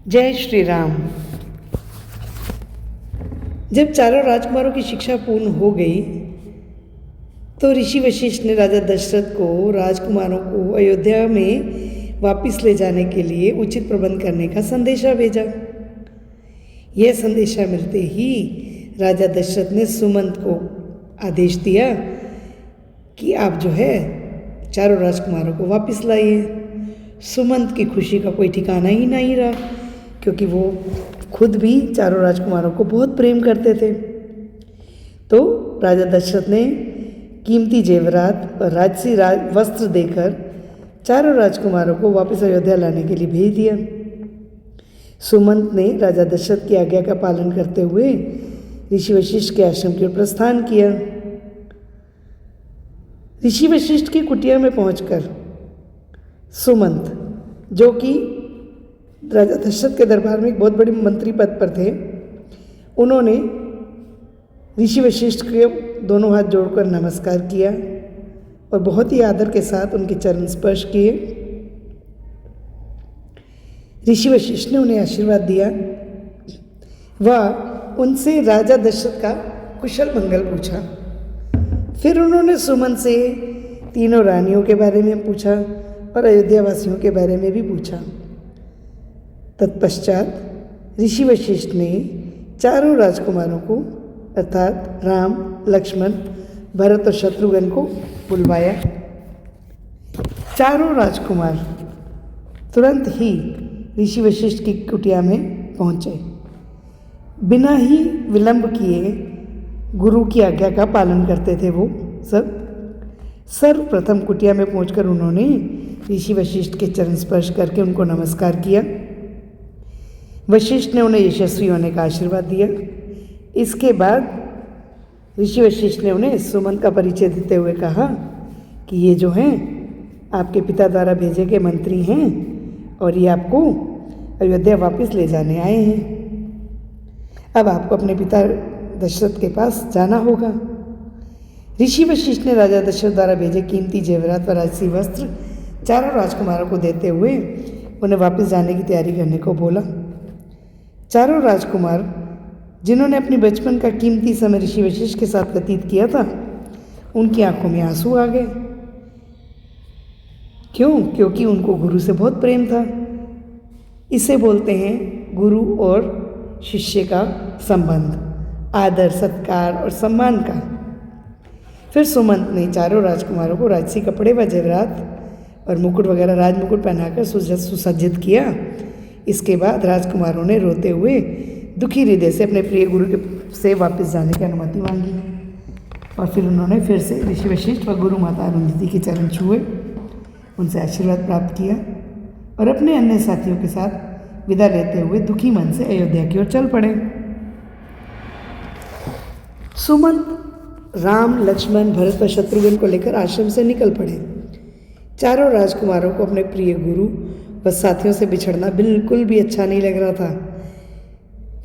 जय श्री राम। जब चारों राजकुमारों की शिक्षा पूर्ण हो गई तो ऋषि वशिष्ठ ने राजा दशरथ को राजकुमारों को अयोध्या में वापस ले जाने के लिए उचित प्रबंध करने का संदेशा भेजा। यह संदेशा मिलते ही राजा दशरथ ने सुमंत को आदेश दिया कि आप जो है चारों राजकुमारों को वापस लाइए। सुमंत की खुशी का कोई ठिकाना ही नहीं रहा, क्योंकि वो खुद भी चारों राजकुमारों को बहुत प्रेम करते थे। तो राजा दशरथ ने कीमती जेवरात और राजसी वस्त्र देकर चारों राजकुमारों को वापस अयोध्या लाने के लिए भेज दिया। सुमंत ने राजा दशरथ की आज्ञा का पालन करते हुए ऋषि वशिष्ठ के आश्रम की ओर प्रस्थान किया। ऋषि वशिष्ठ की कुटिया में पहुंचकर सुमंत, जो कि राजा दशरथ के दरबार में एक बहुत बड़े मंत्री पद पर थे, उन्होंने ऋषि वशिष्ठ के दोनों हाथ जोड़कर नमस्कार किया और बहुत ही आदर के साथ उनके चरण स्पर्श किए। ऋषि वशिष्ठ ने उन्हें आशीर्वाद दिया। वह उनसे राजा दशरथ का कुशल मंगल पूछा। फिर उन्होंने सुमंत से तीनों रानियों के बारे में पूछा और अयोध्या वासियों के बारे में भी पूछा। तत्पश्चात ऋषि वशिष्ठ ने चारों राजकुमारों को अर्थात राम, लक्ष्मण, भरत और शत्रुघ्न को बुलवाया। चारों राजकुमार तुरंत ही ऋषि वशिष्ठ की कुटिया में पहुँचे। बिना ही विलंब किए गुरु की आज्ञा का पालन करते थे वो सब। सर्वप्रथम कुटिया में पहुंचकर उन्होंने ऋषि वशिष्ठ के चरण स्पर्श करके उनको नमस्कार किया। वशिष्ठ ने उन्हें यशस्वी होने का आशीर्वाद दिया। इसके बाद ऋषि वशिष्ठ ने उन्हें सुमंत का परिचय देते हुए कहा कि ये जो हैं आपके पिता द्वारा भेजे गए मंत्री हैं और ये आपको अयोध्या वापस ले जाने आए हैं। अब आपको अपने पिता दशरथ के पास जाना होगा। ऋषि वशिष्ठ ने राजा दशरथ द्वारा भेजे कीमती जेवरात व राजसी वस्त्र चारों राजकुमारों को देते हुए उन्हें वापस जाने की तैयारी करने को बोला। चारों राजकुमार, जिन्होंने अपनी बचपन का कीमती समय ऋषि वशिष्ठ के साथ व्यतीत किया था, उनकी आंखों में आंसू आ गए। क्यों? क्योंकि उनको गुरु से बहुत प्रेम था। इसे बोलते हैं गुरु और शिष्य का संबंध, आदर, सत्कार और सम्मान का। फिर सुमंत ने चारों राजकुमारों को राजसी कपड़े व जेवरात और मुकुट वगैरह राजमुकुट पहनाकर सुसज्जित किया। इसके बाद राजकुमारों ने रोते हुए दुखी हृदय से अपने प्रिय गुरु के से वापस जाने की अनुमति मांगी और फिर उन्होंने फिर से ऋषि वशिष्ठ व गुरु माता अरुंधति के चरण छुए, उनसे आशीर्वाद प्राप्त किया और अपने अन्य साथियों के साथ विदा लेते हुए दुखी मन से अयोध्या की ओर चल पड़े। सुमंत राम, लक्ष्मण, भरत व शत्रुघ्न को लेकर आश्रम से निकल पड़े। चारों राजकुमारों को अपने प्रिय गुरु व साथियों से बिछड़ना बिल्कुल भी अच्छा नहीं लग रहा था।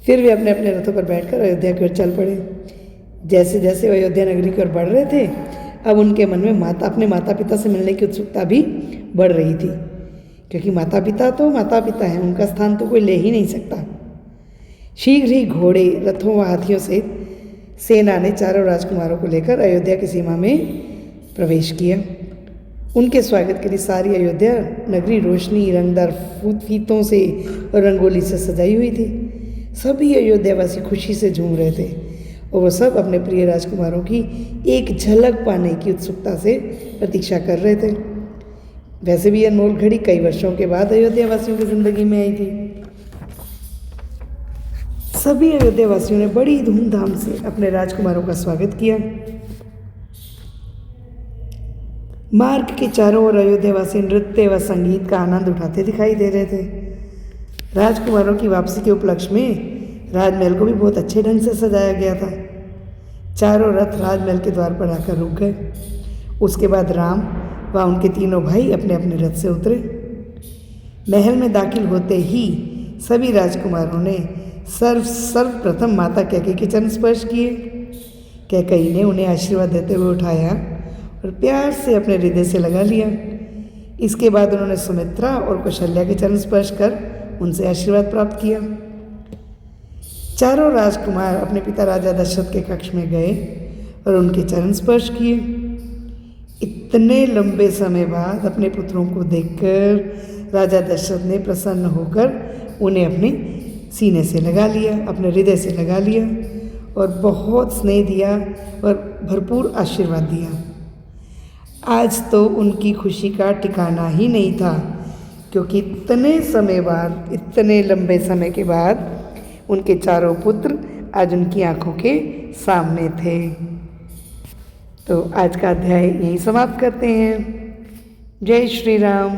फिर वे अपने अपने रथों पर बैठकर अयोध्या की ओर चल पड़े। जैसे जैसे वे अयोध्या नगरी की ओर बढ़ रहे थे, अब उनके मन में अपने माता पिता से मिलने की उत्सुकता भी बढ़ रही थी, क्योंकि माता पिता तो माता पिता हैं, उनका स्थान तो कोई ले ही नहीं सकता। शीघ्र ही घोड़े, रथों व हाथियों से सेना ने चारों राजकुमारों को लेकर अयोध्या की सीमा में प्रवेश किया। उनके स्वागत के लिए सारी अयोध्या नगरी रोशनी, रंगदार फीतों से और रंगोली से सजाई हुई थी। सभी अयोध्यावासी खुशी से झूम रहे थे और वो सब अपने प्रिय राजकुमारों की एक झलक पाने की उत्सुकता से प्रतीक्षा कर रहे थे। वैसे भी अनमोल घड़ी कई वर्षों के बाद अयोध्यावासियों की जिंदगी में आई थी। सभी अयोध्यावासियों ने बड़ी धूमधाम से अपने राजकुमारों का स्वागत किया। मार्ग के चारों ओर अयोध्यावासी नृत्य व संगीत का आनंद उठाते दिखाई दे रहे थे। राजकुमारों की वापसी के उपलक्ष्य में राजमहल को भी बहुत अच्छे ढंग से सजाया गया था। चारों रथ राजमहल के द्वार पर आकर रुक गए। उसके बाद राम व उनके तीनों भाई अपने अपने रथ से उतरे। महल में दाखिल होते ही सभी राजकुमारों ने सर्वप्रथम माता कैकेयी के चरण स्पर्श किए। कैकेयी ने उन्हें आशीर्वाद देते हुए उठाया और प्यार से अपने हृदय से लगा लिया। इसके बाद उन्होंने सुमित्रा और कौशल्या के चरण स्पर्श कर उनसे आशीर्वाद प्राप्त किया। चारों राजकुमार अपने पिता राजा दशरथ के कक्ष में गए और उनके चरण स्पर्श किए। इतने लंबे समय बाद अपने पुत्रों को देखकर राजा दशरथ ने प्रसन्न होकर उन्हें अपने सीने से लगा लिया, अपने हृदय से लगा लिया और बहुत स्नेह दिया और भरपूर आशीर्वाद दिया। आज तो उनकी खुशी का ठिकाना ही नहीं था, क्योंकि इतने समय बाद, इतने लंबे समय के बाद उनके चारों पुत्र आज उनकी आंखों के सामने थे। तो आज का अध्याय यहीं समाप्त करते हैं। जय श्री राम।